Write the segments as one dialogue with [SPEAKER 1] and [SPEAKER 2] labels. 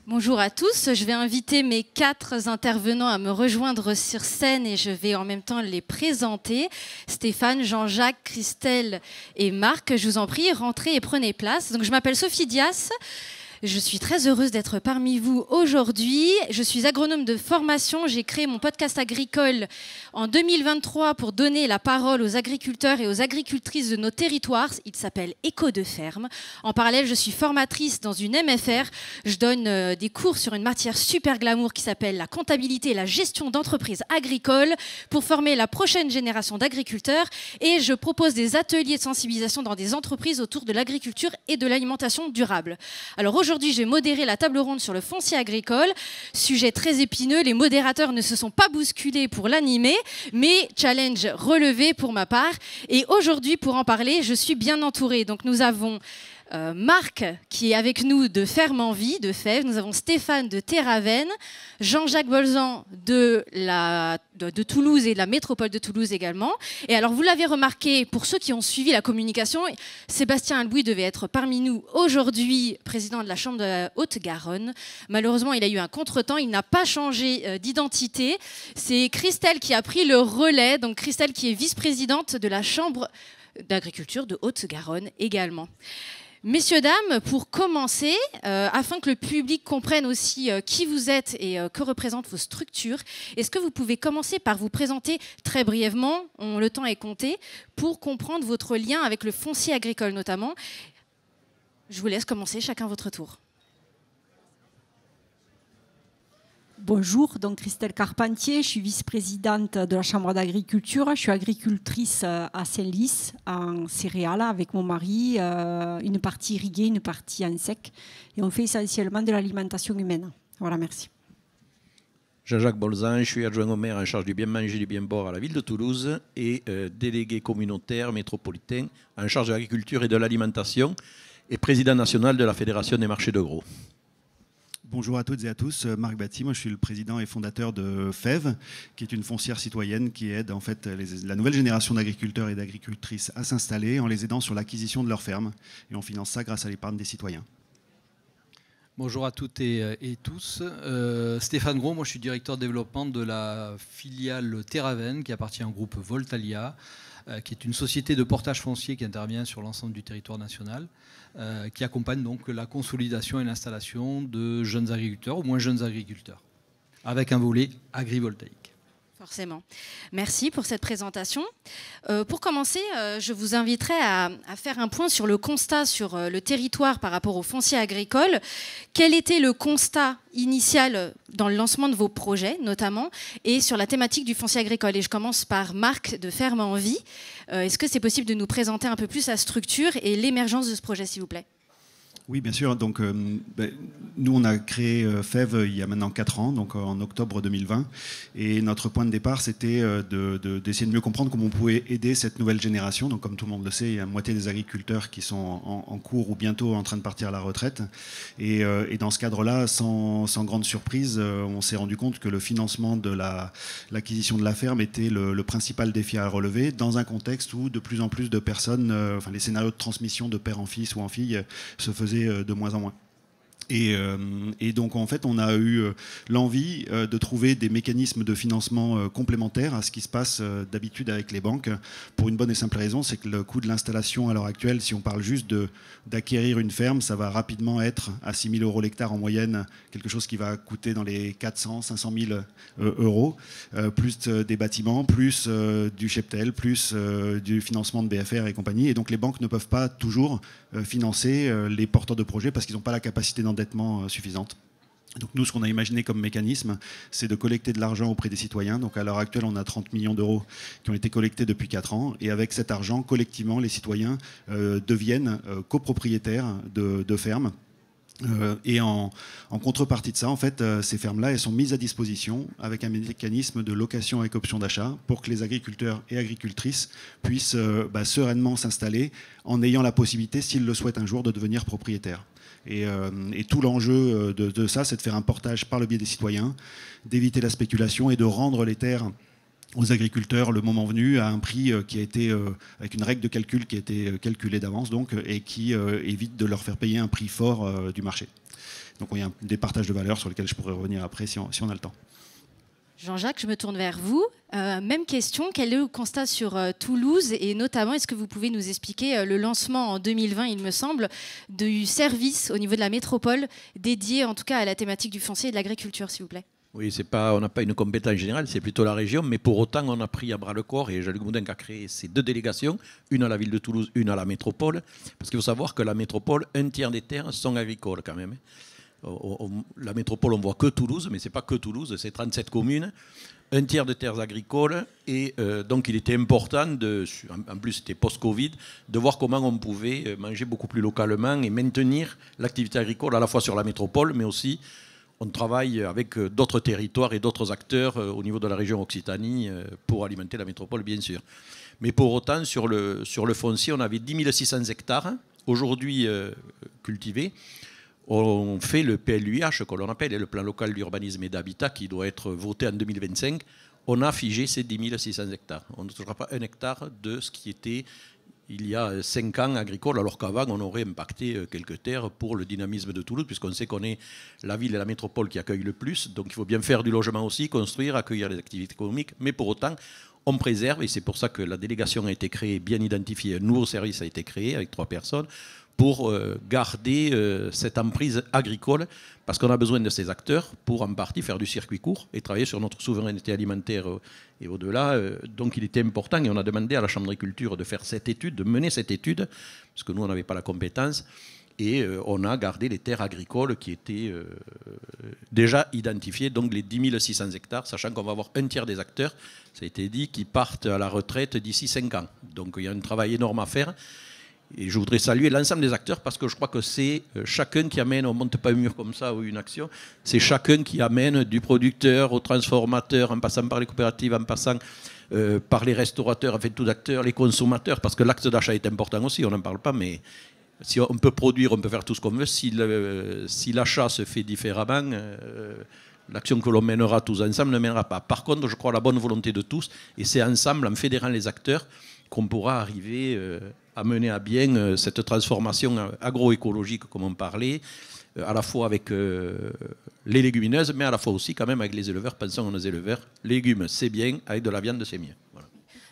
[SPEAKER 1] Bonjour à tous, je vais inviter mes 4 intervenants à me rejoindre sur scène et je vais en même temps les présenter. Stéphane, Jean-Jacques, Christelle et Marc, je vous en prie, rentrez et prenez place. Donc, je m'appelle Sophie Dias. Je suis très heureuse d'être parmi vous aujourd'hui. Je suis agronome de formation. J'ai créé mon podcast agricole en 2023 pour donner la parole aux agriculteurs et aux agricultrices de nos territoires. Il s'appelle Écho de ferme. En parallèle, je suis formatrice dans une MFR. Je donne des cours sur une matière super glamour qui s'appelle la comptabilité et la gestion d'entreprises agricoles pour former la prochaine génération d'agriculteurs. Et je propose des ateliers de sensibilisation dans des entreprises autour de l'agriculture et de l'alimentation durable. Alors aujourd'hui, je vais modérer la table ronde sur le foncier agricole. Sujet très épineux, les modérateurs ne se sont pas bousculés pour l'animer, mais challenge relevé pour ma part. Et aujourd'hui, pour en parler, je suis bien entourée. Donc nous avons Marc qui est avec nous de Ferme en Vie, de Fèves. Nous avons Stéphane de Théravenne, Jean-Jacques Bolzan de Toulouse et de la métropole de Toulouse également. Et alors vous l'avez remarqué, pour ceux qui ont suivi la communication, Sébastien Albouy devait être parmi nous aujourd'hui, président de la Chambre de la Haute-Garonne. Malheureusement, il a eu un contretemps, il n'a pas changé d'identité. C'est Christelle qui a pris le relais, donc Christelle qui est vice-présidente de la Chambre d'agriculture de Haute-Garonne également. Messieurs, dames, pour commencer, afin que le public comprenne aussi qui vous êtes et que représentent vos structures, est-ce que vous pouvez commencer par vous présenter très brièvement, le temps est compté, pour comprendre votre lien avec le foncier agricole notamment. Je vous laisse commencer, chacun votre tour.
[SPEAKER 2] Bonjour, donc Christelle Carpentier, je suis vice-présidente de la Chambre d'agriculture. Je suis agricultrice à Saint-Lys, en céréales, avec mon mari, une partie irriguée, une partie en sec. Et on fait essentiellement de l'alimentation humaine. Voilà, merci.
[SPEAKER 3] Jean-Jacques Bolzan, je suis adjoint au maire en charge du bien manger et du bien boire à la ville de Toulouse et délégué communautaire métropolitain en charge de l'agriculture et de l'alimentation et président national de la Fédération des marchés de gros.
[SPEAKER 4] Bonjour à toutes et à tous, Marc Batty, moi je suis le président et fondateur de Fèves, qui est une foncière citoyenne qui aide en fait la nouvelle génération d'agriculteurs et d'agricultrices à s'installer en les aidant sur l'acquisition de leur ferme. Et on finance ça grâce à l'épargne des citoyens.
[SPEAKER 5] Bonjour à toutes et tous. Stéphane Gros, moi je suis directeur de développement de la filiale Théravenne qui appartient au groupe Voltalia, qui est une société de portage foncier qui intervient sur l'ensemble du territoire national, qui accompagne donc la consolidation et l'installation de jeunes agriculteurs, ou moins jeunes agriculteurs, avec un volet agrivoltaïque.
[SPEAKER 1] Forcément. Merci pour cette présentation. Pour commencer, je vous inviterai à faire un point sur le constat sur le territoire par rapport au foncier agricole. Quel était le constat initial dans le lancement de vos projets, notamment, et sur la thématique du foncier agricole? Et je commence par Marc de Ferme en Vie. Est-ce que c'est possible de nous présenter un peu plus la structure et l'émergence de ce projet, s'il vous plaît?
[SPEAKER 4] Oui, bien sûr. Donc, nous, on a créé Fèves il y a maintenant 4 ans, donc en octobre 2020. Et notre point de départ, c'était d'essayer de mieux comprendre comment on pouvait aider cette nouvelle génération. Donc, comme tout le monde le sait, il y a la moitié des agriculteurs qui sont en cours ou bientôt en train de partir à la retraite. Et dans ce cadre-là, sans grande surprise, on s'est rendu compte que le financement de l'acquisition de la ferme était le principal défi à relever, dans un contexte où de plus en plus de personnes, les scénarios de transmission de père en fils ou en fille se faisaient de moins en moins. Et donc en fait on a eu l'envie de trouver des mécanismes de financement complémentaires à ce qui se passe d'habitude avec les banques, pour une bonne et simple raison, c'est que le coût de l'installation à l'heure actuelle, si on parle juste d'acquérir une ferme, ça va rapidement être à 6 000 € l'hectare en moyenne, quelque chose qui va coûter dans les 400 500 000 €, plus des bâtiments, plus du cheptel, plus du financement de BFR et compagnie. Et donc les banques ne peuvent pas toujours financer les porteurs de projets parce qu'ils n'ont pas la capacité d'endettement suffisante. Donc nous, ce qu'on a imaginé comme mécanisme, c'est de collecter de l'argent auprès des citoyens. Donc à l'heure actuelle, on a 30 millions d'euros qui ont été collectés depuis 4 ans. Et avec cet argent, collectivement, les citoyens deviennent copropriétaires de fermes. Et en contrepartie de ça, en fait, ces fermes-là, elles sont mises à disposition avec un mécanisme de location avec option d'achat pour que les agriculteurs et agricultrices puissent sereinement s'installer en ayant la possibilité, s'ils le souhaitent un jour, de devenir propriétaires. Et tout l'enjeu de ça, c'est de faire un portage par le biais des citoyens, d'éviter la spéculation et de rendre les terres aux agriculteurs le moment venu à un prix qui a été, avec une règle de calcul qui a été calculée d'avance, donc, et qui évite de leur faire payer un prix fort du marché. Donc il y a des partages de valeurs sur lesquels je pourrais revenir après si on a le temps.
[SPEAKER 1] Jean-Jacques, je me tourne vers vous. Même question, quel est le constat sur Toulouse et notamment, est-ce que vous pouvez nous expliquer le lancement en 2020, il me semble, du service au niveau de la métropole dédié en tout cas à la thématique du foncier et de l'agriculture, s'il vous plaît?
[SPEAKER 3] Oui, on n'a pas une compétence générale, c'est plutôt la région, mais pour autant, on a pris à bras le corps et Jean-Luc Moudin a créé ces 2 délégations, une à la ville de Toulouse, une à la métropole, parce qu'il faut savoir que la métropole, 1/3 des terres sont agricoles quand même. La métropole, on voit que Toulouse, mais ce n'est pas que Toulouse, c'est 37 communes, 1/3 de terres agricoles, et donc il était important, en plus c'était post-Covid, de voir comment on pouvait manger beaucoup plus localement et maintenir l'activité agricole à la fois sur la métropole, mais aussi on travaille avec d'autres territoires et d'autres acteurs au niveau de la région Occitanie pour alimenter la métropole, bien sûr. Mais pour autant, sur le foncier, on avait 10 600 hectares aujourd'hui cultivés. On fait le PLUH, que l'on appelle le plan local d'urbanisme et d'habitat, qui doit être voté en 2025. On a figé ces 10 600 hectares. On ne touchera pas 1 hectare de ce qui était il y a 5 ans agricole, alors qu'avant, on aurait impacté quelques terres pour le dynamisme de Toulouse, puisqu'on sait qu'on est la ville et la métropole qui accueillent le plus. Donc il faut bien faire du logement aussi, construire, accueillir les activités économiques. Mais pour autant, on préserve, et c'est pour ça que la délégation a été créée, bien identifiée. Un nouveau service a été créé avec 3 personnes pour garder cette emprise agricole, parce qu'on a besoin de ces acteurs pour en partie faire du circuit court et travailler sur notre souveraineté alimentaire et au-delà. Donc il était important, et on a demandé à la Chambre d'agriculture de faire cette étude, de mener cette étude, parce que nous, on n'avait pas la compétence, et on a gardé les terres agricoles qui étaient déjà identifiées, donc les 10 600 hectares, sachant qu'on va avoir 1/3 des acteurs, ça a été dit, qui partent à la retraite d'ici 5 ans. Donc il y a un travail énorme à faire. Et je voudrais saluer l'ensemble des acteurs, parce que je crois que c'est chacun qui amène, on ne monte pas un mur comme ça ou une action, c'est chacun qui amène du producteur au transformateur, en passant par les coopératives, en passant par les restaurateurs, en fait tous acteurs, les consommateurs, parce que l'acte d'achat est important aussi, on n'en parle pas, mais si on peut produire, on peut faire tout ce qu'on veut. Si l'achat se fait différemment, l'action que l'on mènera tous ensemble ne mènera pas. Par contre, je crois à la bonne volonté de tous, et c'est ensemble, en fédérant les acteurs, qu'on pourra arriver à mener à bien cette transformation agroécologique, comme on parlait, à la fois avec les légumineuses, mais à la fois aussi quand même avec les éleveurs. Pensons aux éleveurs, légumes c'est bien, avec de la viande c'est mieux. Voilà.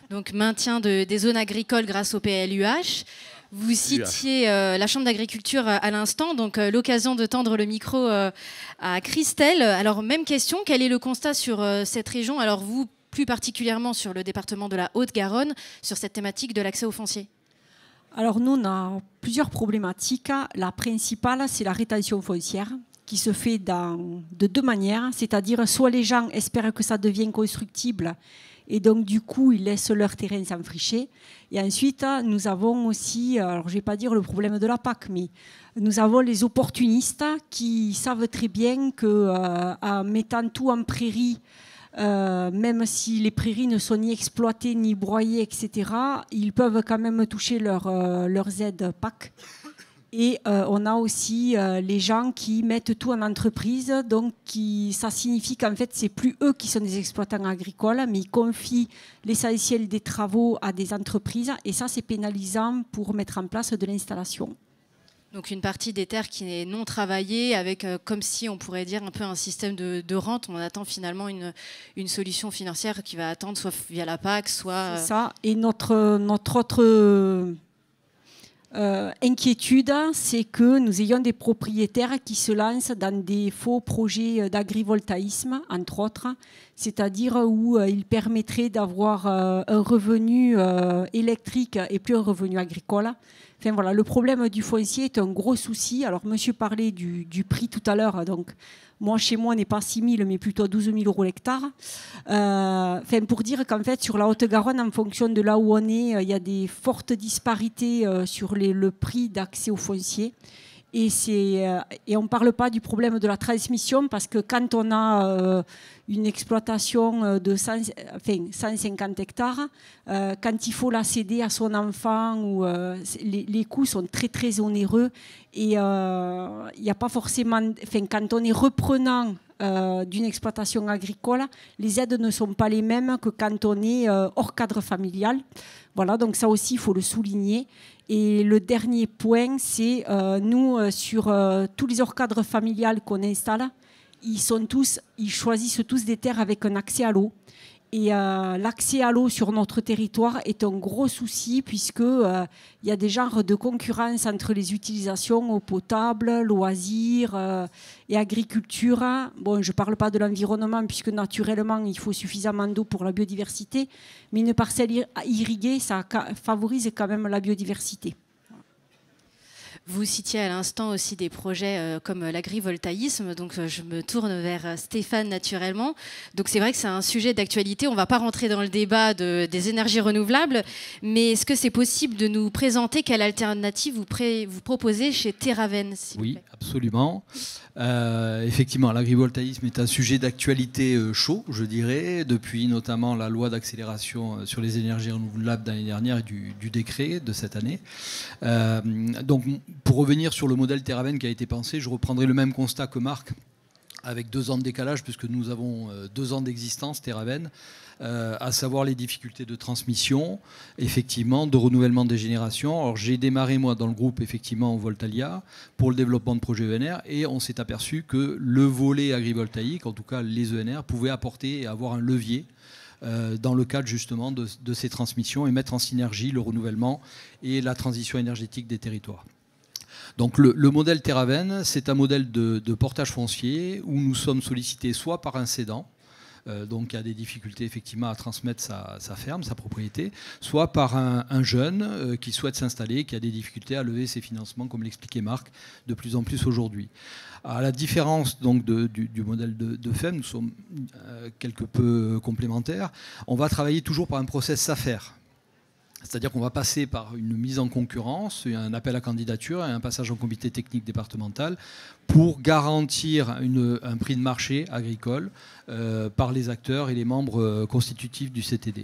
[SPEAKER 1] Donc maintien des zones agricoles grâce au PLUH. Vous citiez la Chambre d'agriculture à l'instant, donc l'occasion de tendre le micro à Christelle. Alors même question, quel est le constat sur cette région? Alors vous, plus particulièrement sur le département de la Haute-Garonne, sur cette thématique de l'accès au foncier?
[SPEAKER 2] Alors nous, on a plusieurs problématiques. La principale, c'est la rétention foncière, qui se fait de 2 manières. C'est-à-dire, soit les gens espèrent que ça devienne constructible, et donc du coup, ils laissent leur terrain s'enfricher. Et ensuite, nous avons aussi, alors je ne vais pas dire le problème de la PAC, mais nous avons les opportunistes qui savent très bien qu'en mettant tout en prairie, même si les prairies ne sont ni exploitées, ni broyées, etc., ils peuvent quand même toucher leurs aides PAC. Et on a aussi les gens qui mettent tout en entreprise, donc ça signifie qu'en fait, c'est plus eux qui sont des exploitants agricoles, mais ils confient l'essentiel des travaux à des entreprises, et ça, c'est pénalisant pour mettre en place de l'installation.
[SPEAKER 1] Donc une partie des terres qui est non travaillée, avec comme si on pourrait dire un peu un système de rente. On attend finalement une solution financière qui va attendre soit via la PAC, soit...
[SPEAKER 2] C'est ça. Et notre autre inquiétude, c'est que nous ayons des propriétaires qui se lancent dans des faux projets d'agrivoltaïsme, entre autres, c'est-à-dire où ils permettraient d'avoir un revenu électrique et plus un revenu agricole. Enfin, voilà, le problème du foncier est un gros souci. Alors, monsieur parlait du prix tout à l'heure. Donc, moi, chez moi, on n'est pas 6 000, mais plutôt 12 000 € l'hectare. Pour dire qu'en fait, sur la Haute-Garonne, en fonction de là où on est, il y a des fortes disparités sur le prix d'accès au foncier. Et on ne parle pas du problème de la transmission, parce que quand on a une exploitation de 150 hectares, quand il faut la céder à son enfant, les coûts sont très très onéreux, et il n'y a pas forcément... quand on est reprenant d'une exploitation agricole, les aides ne sont pas les mêmes que quand on est hors cadre familial. Voilà, donc ça aussi, il faut le souligner. Et le dernier point, c'est nous, sur tous les hors cadres familiales qu'on installe, ils choisissent tous des terres avec un accès à l'eau. Et l'accès à l'eau sur notre territoire est un gros souci puisqu'il y a des genres de concurrence entre les utilisations eau potable, loisirs et agriculture. Bon, je ne parle pas de l'environnement puisque naturellement, il faut suffisamment d'eau pour la biodiversité. Mais une parcelle irriguée, ça favorise quand même la biodiversité.
[SPEAKER 1] Vous citiez à l'instant aussi des projets comme l'agrivoltaïsme, donc je me tourne vers Stéphane naturellement. Donc c'est vrai que c'est un sujet d'actualité, on ne va pas rentrer dans le débat des énergies renouvelables, mais est-ce que c'est possible de nous présenter quelle alternative vous proposez chez Terraven?
[SPEAKER 5] Oui, absolument. Effectivement, l'agrivoltaïsme est un sujet d'actualité chaud, je dirais, depuis notamment la loi d'accélération sur les énergies renouvelables d'année dernière et du décret de cette année. Donc, pour revenir sur le modèle Terraven qui a été pensé, je reprendrai le même constat que Marc, avec 2 ans de décalage, puisque nous avons 2 ans d'existence, Terraven, à savoir les difficultés de transmission, effectivement, de renouvellement des générations. Alors, j'ai démarré, moi, dans le groupe, effectivement, Voltalia, pour le développement de projets ENR, et on s'est aperçu que le volet agrivoltaïque, en tout cas les ENR, pouvait apporter et avoir un levier dans le cadre justement de ces transmissions et mettre en synergie le renouvellement et la transition énergétique des territoires. Donc le modèle Terraven, c'est un modèle de portage foncier où nous sommes sollicités soit par un cédant, donc qui a des difficultés effectivement à transmettre sa ferme, sa propriété, soit par un jeune qui souhaite s'installer, qui a des difficultés à lever ses financements, comme l'expliquait Marc, de plus en plus aujourd'hui. À la différence donc du modèle de FEM, nous sommes quelque peu complémentaires. On va travailler toujours par un process SAFER. C'est-à-dire qu'on va passer par une mise en concurrence, un appel à candidature et un passage en comité technique départemental pour garantir un prix de marché agricole par les acteurs et les membres constitutifs du CTD.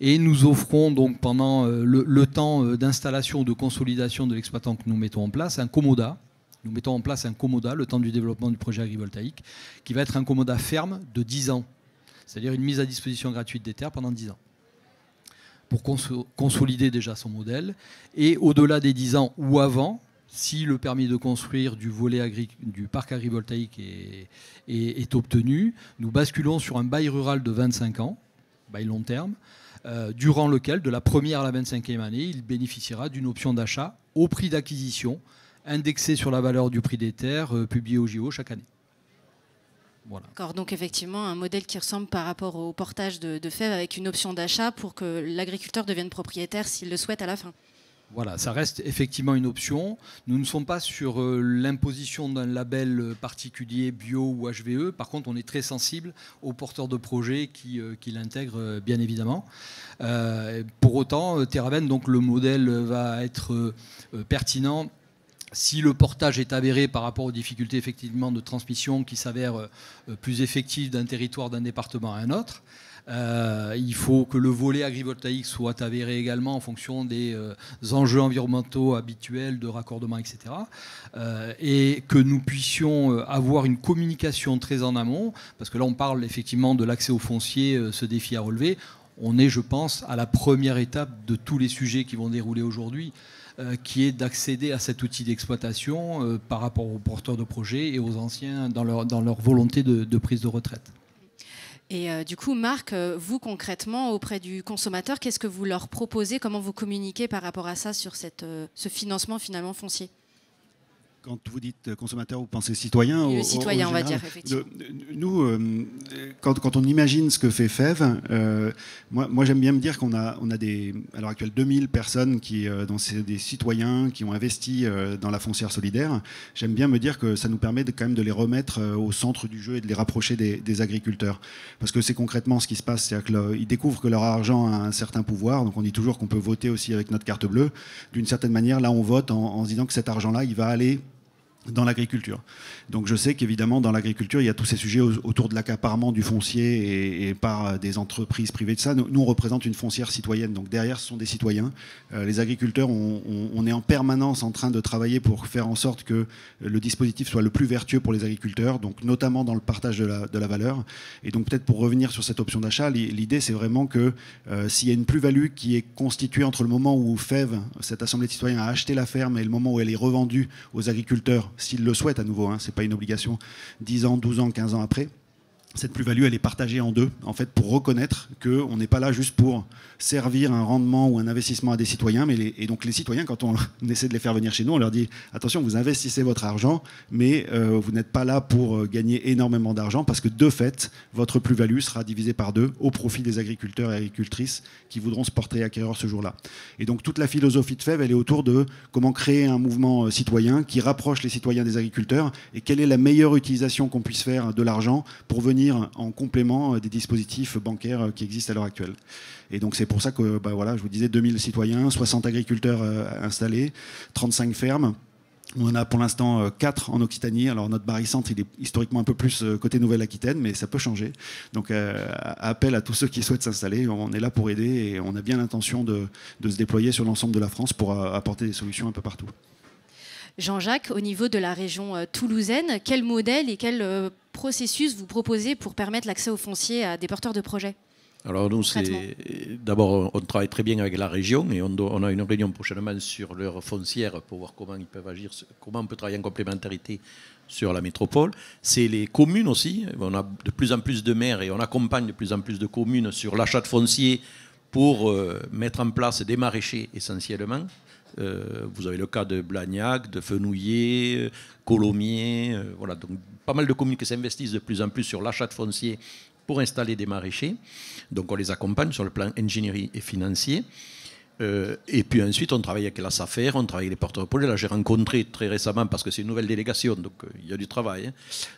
[SPEAKER 5] Et nous offrons donc pendant le temps d'installation ou de consolidation de l'exploitant que nous mettons en place un COMODA. Nous mettons en place un COMODA, le temps du développement du projet agrivoltaïque, qui va être un COMODA ferme de 10 ans. C'est-à-dire une mise à disposition gratuite des terres pendant 10 ans. Pour consolider déjà son modèle. Et au-delà des 10 ans ou avant, si le permis de construire du volet du parc agrivoltaïque est obtenu, nous basculons sur un bail rural de 25 ans, bail long terme, durant lequel, de la première à la 25e année, il bénéficiera d'une option d'achat au prix d'acquisition, indexé sur la valeur du prix des terres, publié au JO chaque année. Voilà.
[SPEAKER 1] D'accord, donc effectivement un modèle qui ressemble par rapport au portage de FEV avec une option d'achat pour que l'agriculteur devienne propriétaire s'il le souhaite à la fin.
[SPEAKER 5] Voilà, ça reste effectivement une option. Nous ne sommes pas sur l'imposition d'un label particulier bio ou HVE. Par contre, on est très sensible aux porteurs de projets qui l'intègrent, bien évidemment. Pour autant, Terraven, donc le modèle va être pertinent si le portage est avéré par rapport aux difficultés effectivement de transmission qui s'avèrent plus effectives d'un territoire, d'un département à un autre. Il faut que le volet agrivoltaïque soit avéré également en fonction des enjeux environnementaux habituels de raccordement, etc. Et que nous puissions avoir une communication très en amont, parce que là on parle effectivement de l'accès au foncier, ce défi à relever. On est, je pense, à la première étape de tous les sujets qui vont dérouler aujourd'hui, qui est d'accéder à cet outil d'exploitation par rapport aux porteurs de projets et aux anciens dans leur volonté de prise de retraite.
[SPEAKER 1] Et du coup, Marc, vous concrètement, auprès du consommateur, qu'est-ce que vous leur proposez? Comment vous communiquez par rapport à ça sur ce financement finalement foncier?
[SPEAKER 4] Quand vous dites consommateur, vous pensez citoyen?
[SPEAKER 1] Le citoyen, on va dire, effectivement.
[SPEAKER 4] Nous, quand on imagine ce que fait FEV, moi j'aime bien me dire qu'on a à l'heure actuelle 2000 personnes dont c'est des citoyens qui ont investi dans la foncière solidaire. J'aime bien me dire que ça nous permet quand même de les remettre au centre du jeu et de les rapprocher des agriculteurs. Parce que c'est concrètement ce qui se passe, c'est-à-dire qu'ils découvrent que leur argent a un certain pouvoir. Donc on dit toujours qu'on peut voter aussi avec notre carte bleue. D'une certaine manière, là on vote en se disant que cet argent-là, il va aller dans l'agriculture. Donc je sais qu'évidemment dans l'agriculture il y a tous ces sujets autour de l'accaparement du foncier et par des entreprises privées de ça. Nous on représente une foncière citoyenne, donc derrière ce sont des citoyens. Les agriculteurs, on est en permanence en train de travailler pour faire en sorte que le dispositif soit le plus vertueux pour les agriculteurs, donc notamment dans le partage de la valeur. Et donc peut-être pour revenir sur cette option d'achat, l'idée c'est vraiment que s'il y a une plus-value qui est constituée entre le moment où FEV, cette assemblée de citoyens, a acheté la ferme et le moment où elle est revendue aux agriculteurs, s'ils le souhaitent à nouveau, ce n'est pas une obligation, 10 ans, 12 ans, 15 ans après, cette plus-value, elle est partagée en deux, en fait, pour reconnaître qu'on n'est pas là juste pour servir un rendement ou un investissement à des citoyens, et donc les citoyens, quand on essaie de les faire venir chez nous, on leur dit « Attention, vous investissez votre argent, mais vous n'êtes pas là pour gagner énormément d'argent, parce que de fait, votre plus-value sera divisée par deux au profit des agriculteurs et agricultrices qui voudront se porter acquéreurs ce jour-là. » Et donc toute la philosophie de FEV, elle est autour de comment créer un mouvement citoyen qui rapproche les citoyens des agriculteurs, et quelle est la meilleure utilisation qu'on puisse faire de l'argent pour venir en complément des dispositifs bancaires qui existent à l'heure actuelle. Et donc c'est pour ça que, voilà, je vous disais 2000 citoyens, 60 agriculteurs installés, 35 fermes. On en a pour l'instant 4 en Occitanie. Alors notre barycentre, il est historiquement un peu plus côté Nouvelle-Aquitaine, mais ça peut changer. Donc appel à tous ceux qui souhaitent s'installer. On est là pour aider et on a bien l'intention de se déployer sur l'ensemble de la France pour apporter des solutions un peu partout.
[SPEAKER 1] Jean-Jacques, au niveau de la région toulousaine, quel modèle et quel processus vous proposez pour permettre l'accès au foncier à des porteurs de projets?
[SPEAKER 3] Alors nous, d'abord, on travaille très bien avec la région et on a une réunion prochainement sur leur foncière pour voir comment ils peuvent agir, comment on peut travailler en complémentarité sur la métropole. C'est les communes aussi. On a de plus en plus de maires et on accompagne de plus en plus de communes sur l'achat de foncier pour mettre en place des maraîchers essentiellement. Vous avez le cas de Blagnac, de Fenouillet, Colomiers, voilà, donc pas mal de communes qui s'investissent de plus en plus sur l'achat de foncier pour installer des maraîchers. Donc on les accompagne sur le plan ingénierie et financier. Et puis ensuite on travaille avec la SAFER, on travaille avec les porteurs de projets. Là j'ai rencontré très récemment, parce que c'est une nouvelle délégation, donc il y a du travail,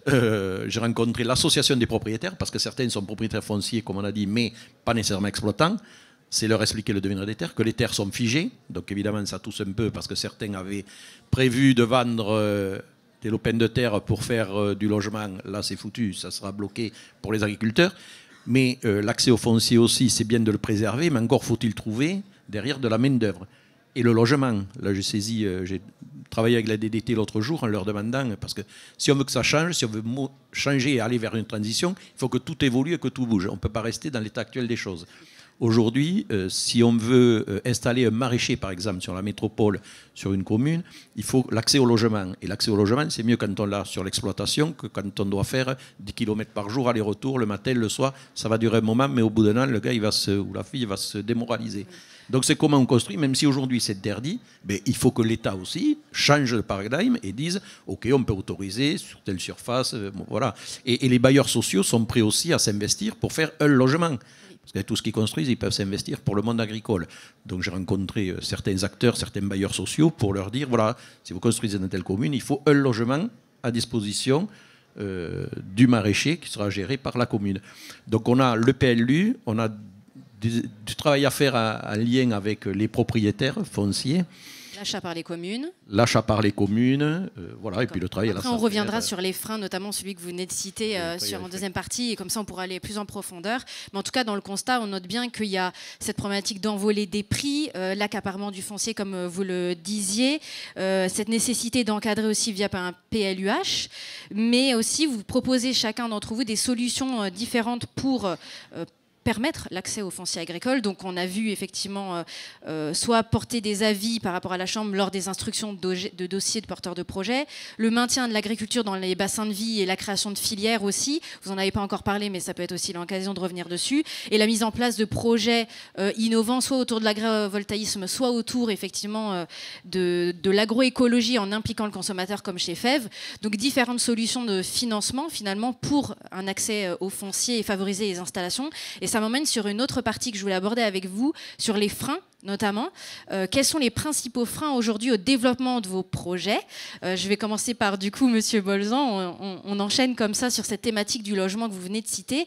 [SPEAKER 3] j'ai rencontré l'association des propriétaires, parce que certains sont propriétaires fonciers, comme on a dit, mais pas nécessairement exploitants. C'est leur expliquer le devenir des terres, que les terres sont figées. Donc évidemment, ça tousse un peu parce que certains avaient prévu de vendre des lopins de terre pour faire du logement. Là, c'est foutu, ça sera bloqué pour les agriculteurs. Mais l'accès au foncier aussi, c'est bien de le préserver, mais encore faut-il trouver derrière de la main-d'œuvre. Et le logement, là j'ai travaillé avec la DDT l'autre jour en leur demandant, parce que si on veut que ça change, si on veut changer et aller vers une transition, il faut que tout évolue et que tout bouge. On ne peut pas rester dans l'état actuel des choses. Aujourd'hui, si on veut installer un maraîcher, par exemple, sur la métropole, sur une commune, il faut l'accès au logement. Et l'accès au logement, c'est mieux quand on l'a sur l'exploitation que quand on doit faire 10 km par jour, aller-retour, le matin, le soir. Ça va durer un moment, mais au bout d'un an, le gars ou la fille va se démoraliser. Donc c'est comment on construit, même si aujourd'hui c'est interdit, mais il faut que l'État aussi change le paradigme et dise « Ok, on peut autoriser sur telle surface. » Voilà. Et les bailleurs sociaux sont prêts aussi à s'investir pour faire un logement. Parce que tout ce qu'ils construisent, ils peuvent s'investir pour le monde agricole. Donc j'ai rencontré certains acteurs, certains bailleurs sociaux pour leur dire, voilà, si vous construisez dans telle commune, il faut un logement à disposition du maraîcher qui sera géré par la commune. Donc on a le PLU, on a du travail à faire en lien avec les propriétaires fonciers.
[SPEAKER 1] L'achat par les communes.
[SPEAKER 3] L'achat par les communes, voilà, et puis le travail à la
[SPEAKER 1] Après, on reviendra sur les freins, notamment celui que vous venez de citer en deuxième partie, et comme ça on pourra aller plus en profondeur. Mais en tout cas, dans le constat, on note bien qu'il y a cette problématique d'envolée des prix, l'accaparement du foncier, comme vous le disiez, cette nécessité d'encadrer aussi via un PLUH, mais aussi vous proposez chacun d'entre vous des solutions différentes pour permettre l'accès au foncier agricole. Donc on a vu effectivement soit porter des avis par rapport à la Chambre lors des instructions de dossiers de porteurs de projets, le maintien de l'agriculture dans les bassins de vie et la création de filières aussi, vous n'en avez pas encore parlé mais ça peut être aussi l'occasion de revenir dessus, et la mise en place de projets innovants, soit autour de l'agrivoltaïsme, soit autour effectivement de l'agroécologie en impliquant le consommateur comme chez FEV. Donc différentes solutions de financement finalement pour un accès au foncier et favoriser les installations. Et ça m'emmène sur une autre partie que je voulais aborder avec vous, sur les freins notamment. Quels sont les principaux freins aujourd'hui au développement de vos projets? Je vais commencer par, du coup, Monsieur Bolzan. On enchaîne comme ça sur cette thématique du logement que vous venez de citer.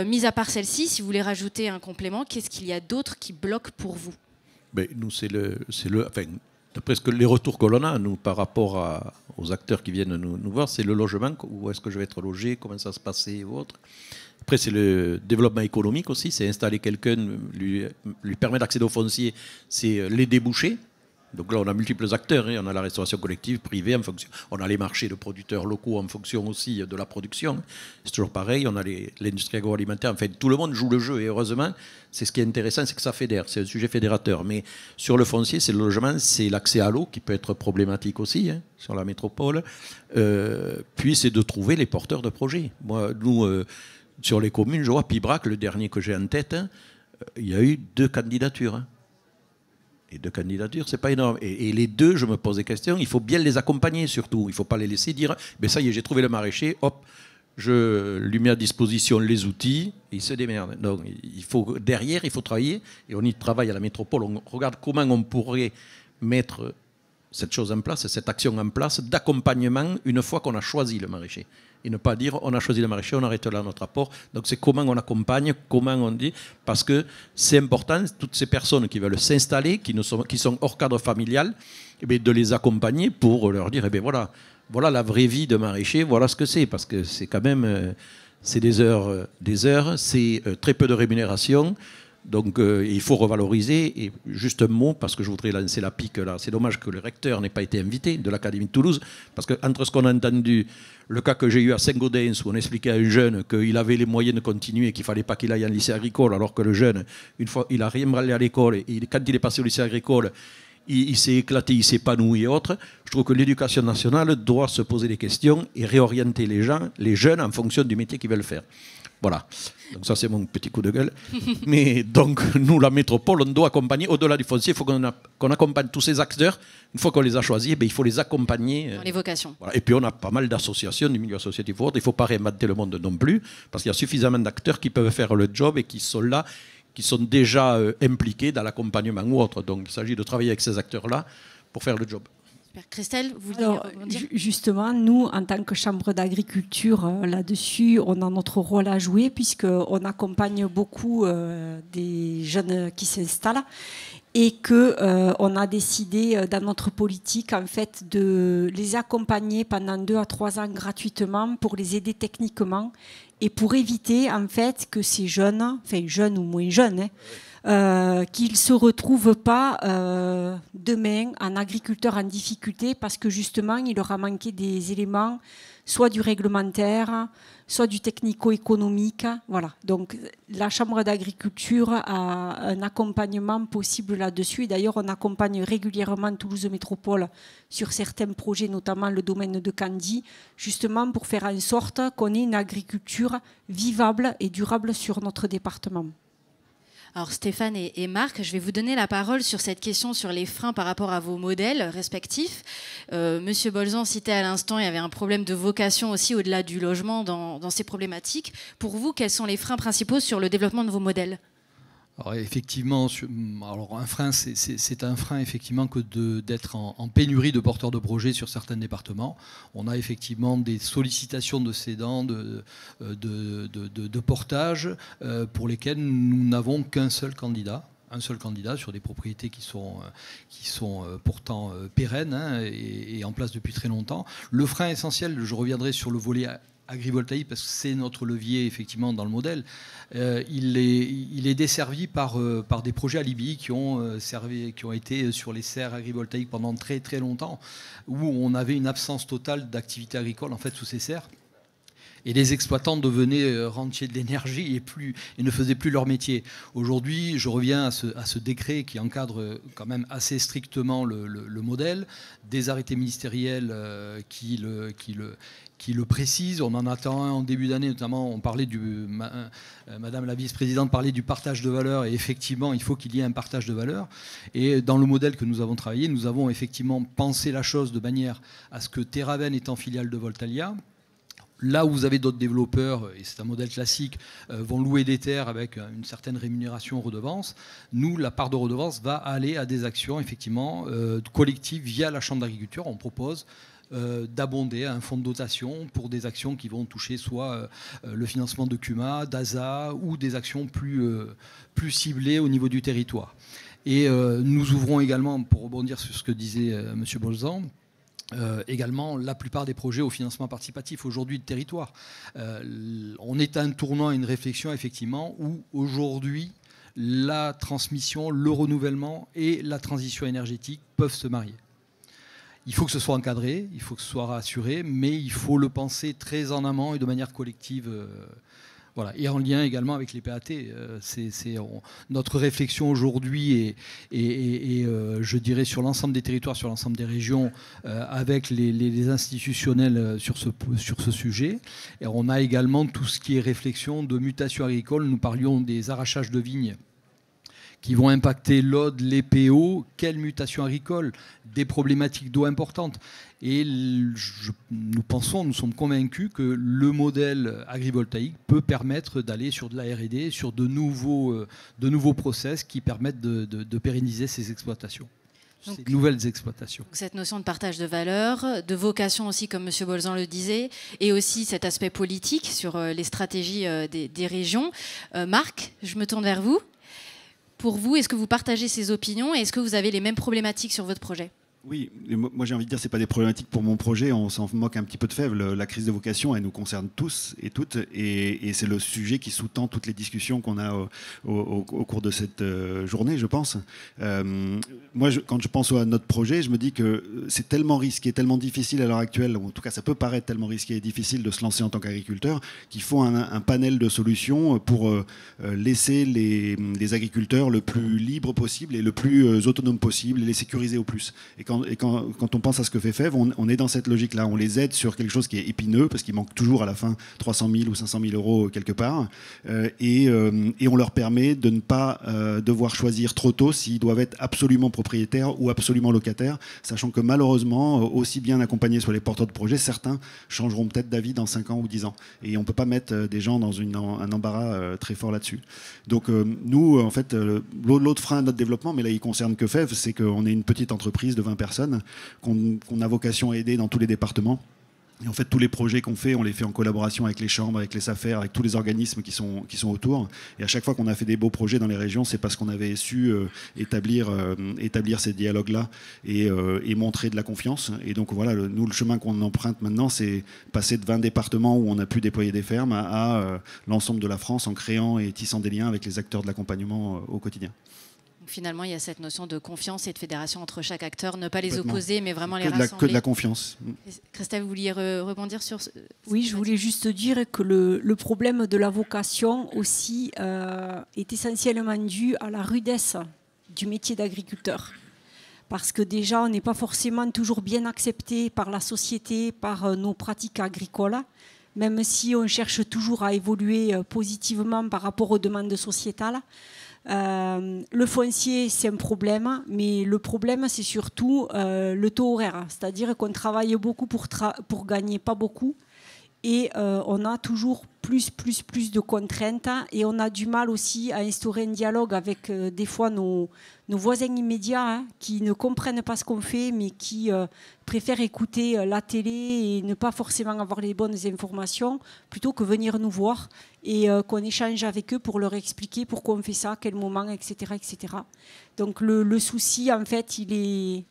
[SPEAKER 1] Mis à part celle-ci, si vous voulez rajouter un complément, qu'est-ce qu'il y a d'autre qui bloque pour vous?
[SPEAKER 3] Nous, d'après les retours que l'on a, nous, par rapport aux acteurs qui viennent nous voir, c'est le logement, où est-ce que je vais être logé, comment ça se passait ou autre. Après, c'est le développement économique aussi, c'est installer quelqu'un, lui permettre d'accéder au foncier, c'est les débouchés. Donc là, on a multiples acteurs, hein. On a la restauration collective, privée, en fonction, on a les marchés de producteurs locaux en fonction aussi de la production. C'est toujours pareil, on a l'industrie agroalimentaire, enfin, tout le monde joue le jeu, et heureusement, c'est ce qui est intéressant, c'est que ça fédère, c'est un sujet fédérateur. Mais sur le foncier, c'est le logement, c'est l'accès à l'eau, qui peut être problématique aussi, hein, sur la métropole. Puis c'est de trouver les porteurs de projets. Moi, nous, sur les communes, je vois Pibrac, le dernier que j'ai en tête, hein, il y a eu 2 candidatures, hein. Et 2 candidatures, c'est pas énorme. Et les 2, je me pose des questions, il faut bien les accompagner surtout. Il ne faut pas les laisser dire, ben ça y est, j'ai trouvé le maraîcher, hop, je lui mets à disposition les outils, et il se démerde. Donc derrière, il faut travailler, et on y travaille à la métropole. On regarde comment on pourrait mettre cette chose en place, cette action en place d'accompagnement une fois qu'on a choisi le maraîcher. Et ne pas dire on a choisi le maraîcher, on arrête là notre apport. Donc c'est comment on accompagne, comment on dit, parce que c'est important, toutes ces personnes qui veulent s'installer, qui sont hors cadre familial, eh bien, de les accompagner pour leur dire, eh bien, voilà la vraie vie de maraîcher, voilà ce que c'est, parce que c'est quand même c'est des heures, c'est très peu de rémunération. Donc il faut revaloriser. Et juste un mot, parce que je voudrais lancer la pique là. C'est dommage que le recteur n'ait pas été invité de l'Académie de Toulouse, parce qu'entre ce qu'on a entendu, le cas que j'ai eu à Saint-Gaudens, où on expliquait à un jeune qu'il avait les moyens de continuer et qu'il ne fallait pas qu'il aille en lycée agricole, alors que le jeune, une fois, il a rien allé à l'école, et quand il est passé au lycée agricole, il s'est éclaté, il s'est épanoui et autres. Je trouve que l'éducation nationale doit se poser des questions et réorienter les jeunes en fonction du métier qu'ils veulent faire. Voilà. Donc ça, c'est mon petit coup de gueule. Mais donc, nous, la métropole, on doit accompagner, au-delà du foncier, il faut qu'on accompagne tous ces acteurs. Une fois qu'on les a choisis, il faut les accompagner.
[SPEAKER 1] Dans les vocations.
[SPEAKER 3] Voilà. Et puis, on a pas mal d'associations du milieu associatif. Il ne faut pas réinventer le monde non plus, parce qu'il y a suffisamment d'acteurs qui peuvent faire le job et qui sont là, qui sont déjà impliqués dans l'accompagnement ou autre. Donc, il s'agit de travailler avec ces acteurs-là pour faire le job.
[SPEAKER 1] Christelle, vous voulez rebondir ?
[SPEAKER 2] Justement, nous, en tant que Chambre d'agriculture, là-dessus, on a notre rôle à jouer, puisqu'on accompagne beaucoup des jeunes qui s'installent, et qu'on a décidé dans notre politique, en fait, de les accompagner pendant 2 à 3 ans gratuitement pour les aider techniquement et pour éviter, en fait, que ces jeunes, enfin jeunes ou moins jeunes, qu'ils ne se retrouvent pas demain en agriculteurs en difficulté, parce que justement il leur a manqué des éléments, soit du réglementaire, soit du technico-économique. Voilà. Donc la Chambre d'agriculture a un accompagnement possible là-dessus. Et d'ailleurs, on accompagne régulièrement Toulouse Métropole sur certains projets, notamment le domaine de Candy, justement pour faire en sorte qu'on ait une agriculture vivable et durable sur notre département.
[SPEAKER 1] Alors Stéphane et Marc, je vais vous donner la parole sur cette question sur les freins par rapport à vos modèles respectifs. Monsieur Bolzan citait à l'instant, il y avait un problème de vocation aussi au-delà du logement dans ces problématiques. Pour vous, quels sont les freins principaux sur le développement de vos modèles ?
[SPEAKER 5] Alors effectivement, un frein, c'est un frein effectivement que d'être en pénurie de porteurs de projets sur certains départements. On a effectivement des sollicitations de cédants, de portage, pour lesquels nous n'avons qu'un seul candidat sur des propriétés qui sont pourtant pérennes, hein, et en place depuis très longtemps. Le frein essentiel, je reviendrai sur le volet agrivoltaïque, parce que c'est notre levier effectivement dans le modèle. Il est desservi par des projets alibis qui ont été sur les serres agrivoltaïques pendant très très longtemps, où on avait une absence totale d'activité agricole en fait sous ces serres. Et les exploitants devenaient rentiers de l'énergie et ne faisaient plus leur métier. Aujourd'hui, je reviens à ce décret qui encadre quand même assez strictement le modèle, des arrêtés ministériels qui le précisent. On en attend un en début d'année, notamment on parlait Madame la vice-présidente parlait du partage de valeur, et effectivement il faut qu'il y ait un partage de valeur. Et dans le modèle que nous avons travaillé, nous avons effectivement pensé la chose de manière à ce que Terraven étant filiale de Voltalia, là où vous avez d'autres développeurs, et c'est un modèle classique, vont louer des terres avec une certaine rémunération redevance, nous, la part de redevance va aller à des actions effectivement collectives via la Chambre d'agriculture. On propose d'abonder un fonds de dotation pour des actions qui vont toucher soit le financement de CUMA, d'ASA, ou des actions plus ciblées au niveau du territoire. Et nous ouvrons également, pour rebondir sur ce que disait M. Bolzan, également la plupart des projets au financement participatif aujourd'hui de territoire. On est à un tournant, une réflexion effectivement où aujourd'hui la transmission, le renouvellement et la transition énergétique peuvent se marier. Il faut que ce soit encadré, il faut que ce soit rassuré, mais il faut le penser très en amont et de manière collective. Voilà. Et en lien également avec les PAT. Notre réflexion aujourd'hui est je dirais, sur l'ensemble des territoires, sur l'ensemble des régions, avec les institutionnels sur ce sujet. Et on a également tout ce qui est réflexion de mutation agricole. Nous parlions des arrachages de vignes qui vont impacter l'OD, les PO, quelle mutation agricole, des problématiques d'eau importantes. Et nous sommes convaincus que le modèle agrivoltaïque peut permettre d'aller sur de la R&D, sur de nouveaux process qui permettent de pérenniser ces exploitations. Donc, ces nouvelles exploitations.
[SPEAKER 1] Cette notion de partage de valeurs, de vocation aussi, comme M. Bolzan le disait, et aussi cet aspect politique sur les stratégies des régions. Marc, je me tourne vers vous. Pour vous, est-ce que vous partagez ces opinions et est-ce que vous avez les mêmes problématiques sur votre projet ?
[SPEAKER 4] Oui, moi j'ai envie de dire que ce n'est pas des problématiques pour mon projet, on s'en moque un petit peu de Fèves. La crise de vocation, elle nous concerne tous et toutes, et c'est le sujet qui sous-tend toutes les discussions qu'on a au cours de cette journée, je pense. Moi, quand je pense à notre projet, je me dis que c'est tellement risqué, tellement difficile à l'heure actuelle, ou en tout cas ça peut paraître tellement risqué et difficile de se lancer en tant qu'agriculteur, qu'il faut un panel de solutions pour laisser les agriculteurs le plus libres possible et le plus autonome possible et les sécuriser au plus. Et quand on pense à ce que fait Fèves, on est dans cette logique-là. On les aide sur quelque chose qui est épineux, parce qu'il manque toujours à la fin 300 000 ou 500 000 euros quelque part. Et on leur permet de ne pas devoir choisir trop tôt s'ils doivent être absolument propriétaires ou absolument locataires, sachant que malheureusement, aussi bien accompagnés sur les porteurs de projets, certains changeront peut-être d'avis dans 5 ans ou 10 ans. Et on ne peut pas mettre des gens dans un embarras très fort là-dessus. Donc nous, en fait, l'autre frein à notre développement, mais là il ne concerne que Fèves, c'est qu'on est une petite entreprise de 20 personnes qu'on a vocation à aider dans tous les départements. Et en fait, tous les projets qu'on fait, on les fait en collaboration avec les chambres, avec les SAFER, avec tous les organismes qui sont autour. Et à chaque fois qu'on a fait des beaux projets dans les régions, c'est parce qu'on avait su établir ces dialogues-là et montrer de la confiance. Et donc voilà, nous, le chemin qu'on emprunte maintenant, c'est passer de 20 départements où on a pu déployer des fermes à l'ensemble de la France en créant et tissant des liens avec les acteurs de l'accompagnement au quotidien.
[SPEAKER 1] Finalement, il y a cette notion de confiance et de fédération entre chaque acteur, ne pas les opposer, mais vraiment les rassembler.
[SPEAKER 4] Que de la confiance.
[SPEAKER 1] Christelle, vous vouliez rebondir sur ce...
[SPEAKER 2] Oui, je voulais juste dire que le problème de la vocation aussi est essentiellement dû à la rudesse du métier d'agriculteur. Parce que déjà, on n'est pas forcément toujours bien accepté par la société, par nos pratiques agricoles, même si on cherche toujours à évoluer positivement par rapport aux demandes sociétales. Le foncier, c'est un problème, mais le problème, c'est surtout le taux horaire. C'est-à-dire qu'on travaille beaucoup pour gagner pas beaucoup. Et on a toujours plus de contraintes. Et on a du mal aussi à instaurer un dialogue avec des fois nos voisins immédiats qui ne comprennent pas ce qu'on fait, mais qui préfèrent écouter la télé et ne pas forcément avoir les bonnes informations, plutôt que venir nous voir et qu'on échange avec eux pour leur expliquer pourquoi on fait ça, à quel moment, etc. etc. Donc le souci, en fait,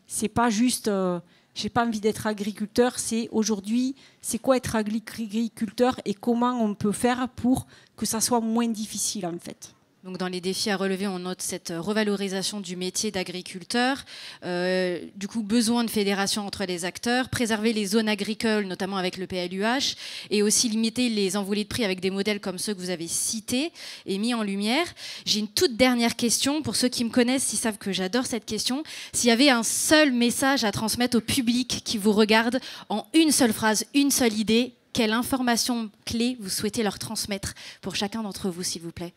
[SPEAKER 2] c'est pas juste... j'ai pas envie d'être agriculteur, c'est aujourd'hui, c'est quoi être agriculteur et comment on peut faire pour que ça soit moins difficile en fait.
[SPEAKER 1] Donc dans les défis à relever, on note cette revalorisation du métier d'agriculteur, du coup besoin de fédération entre les acteurs, préserver les zones agricoles, notamment avec le PLUH, et aussi limiter les envolées de prix avec des modèles comme ceux que vous avez cités et mis en lumière. J'ai une toute dernière question, pour ceux qui me connaissent, ils savent que j'adore cette question. S'il y avait un seul message à transmettre au public qui vous regarde, en une seule phrase, une seule idée, quelle information clé vous souhaitez leur transmettre pour chacun d'entre vous, s'il vous plaît ?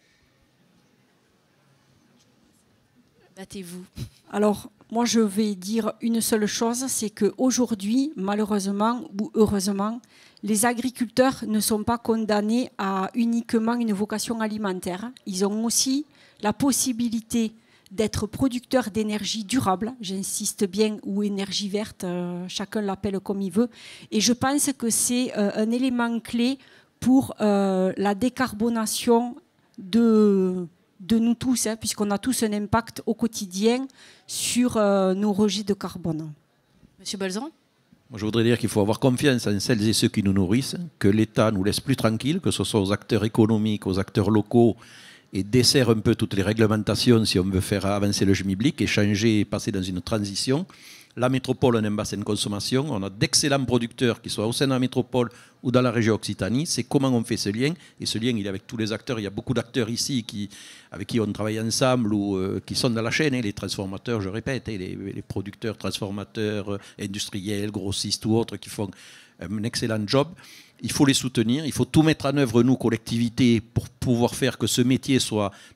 [SPEAKER 1] Battez-vous.
[SPEAKER 2] Alors, moi, je vais dire une seule chose, c'est qu'aujourd'hui, malheureusement ou heureusement, les agriculteurs ne sont pas condamnés à uniquement une vocation alimentaire. Ils ont aussi la possibilité d'être producteurs d'énergie durable, j'insiste bien, ou énergie verte, chacun l'appelle comme il veut. Et je pense que c'est un élément clé pour la décarbonation de de nous tous, hein, puisqu'on a tous un impact au quotidien sur nos rejets de carbone.
[SPEAKER 1] Monsieur Bolzan?
[SPEAKER 3] Moi, je voudrais dire qu'il faut avoir confiance en celles et ceux qui nous nourrissent, que l'État nous laisse plus tranquilles, que ce soit aux acteurs économiques, aux acteurs locaux, et desserre un peu toutes les réglementations si on veut faire avancer le schmilblick et changer et passer dans une transition. La métropole, on a un bassin de consommation, on a d'excellents producteurs qui soient au sein de la métropole ou dans la région Occitanie. C'est comment on fait ce lien, et ce lien, il est avec tous les acteurs. Il y a beaucoup d'acteurs ici avec qui on travaille ensemble ou qui sont dans la chaîne, les transformateurs, je répète, les producteurs, transformateurs, industriels, grossistes ou autres qui font un excellent job. Il faut les soutenir, il faut tout mettre en œuvre, nous, collectivités, pour pouvoir faire que ce métier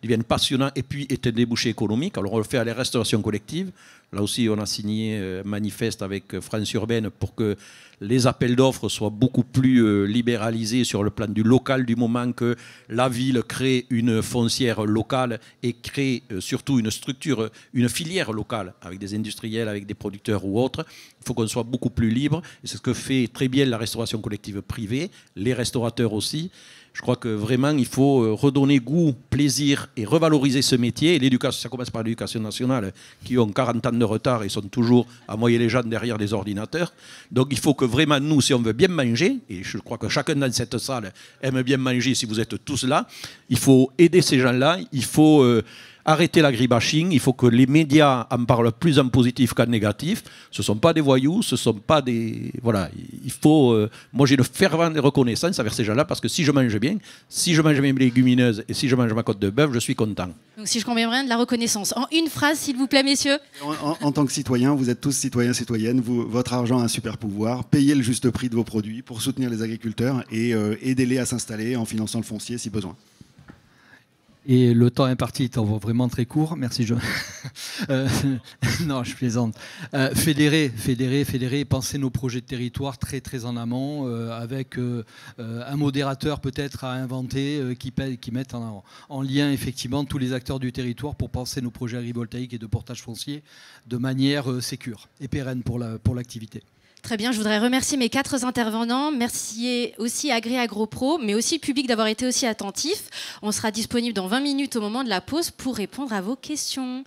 [SPEAKER 3] devienne passionnant et puis ait un débouché économique. Alors on le fait à la restauration collective. Là aussi, on a signé un manifeste avec France Urbaine pour que les appels d'offres soient beaucoup plus libéralisés sur le plan du local, du moment que la ville crée une foncière locale et crée surtout une structure, une filière locale avec des industriels, avec des producteurs ou autres. Il faut qu'on soit beaucoup plus libre. Et c'est ce que fait très bien la restauration collective privée, les restaurateurs aussi. Je crois que vraiment, il faut redonner goût, plaisir et revaloriser ce métier. Et l'éducation, ça commence par l'éducation nationale, qui ont 40 ans de retard et sont toujours à moyer les gens derrière les ordinateurs. Donc il faut que vraiment, nous, si on veut bien manger, et je crois que chacun dans cette salle aime bien manger si vous êtes tous là, il faut aider ces gens-là, il faut arrêter l'agribashing, il faut que les médias en parlent plus en positif qu'en négatif. Ce ne sont pas des voyous, ce ne sont pas des... Voilà, il faut... moi, j'ai une fervente reconnaissance envers ces gens-là, parce que si je mange bien, si je mange mes légumineuses et si je mange ma côte de bœuf, je suis content.
[SPEAKER 1] Donc si je comprends bien, de la reconnaissance. En une phrase, s'il vous plaît, messieurs.
[SPEAKER 4] En tant que citoyen, vous êtes tous citoyens, citoyennes, votre argent a un super pouvoir, payez le juste prix de vos produits pour soutenir les agriculteurs et aidez-les à s'installer en finançant le foncier si besoin.
[SPEAKER 5] Et le temps imparti étant vraiment très court, merci John. Non, je plaisante. Fédérer, penser nos projets de territoire très très en amont, avec un modérateur peut-être à inventer qui mette en lien effectivement tous les acteurs du territoire pour penser nos projets agrivoltaïques et de portage foncier de manière sécure et pérenne pour l'activité.
[SPEAKER 1] Très bien, je voudrais remercier mes 4 intervenants. Merci aussi à AgriAgroPro, mais aussi public d'avoir été aussi attentif. On sera disponible dans 20 minutes au moment de la pause pour répondre à vos questions.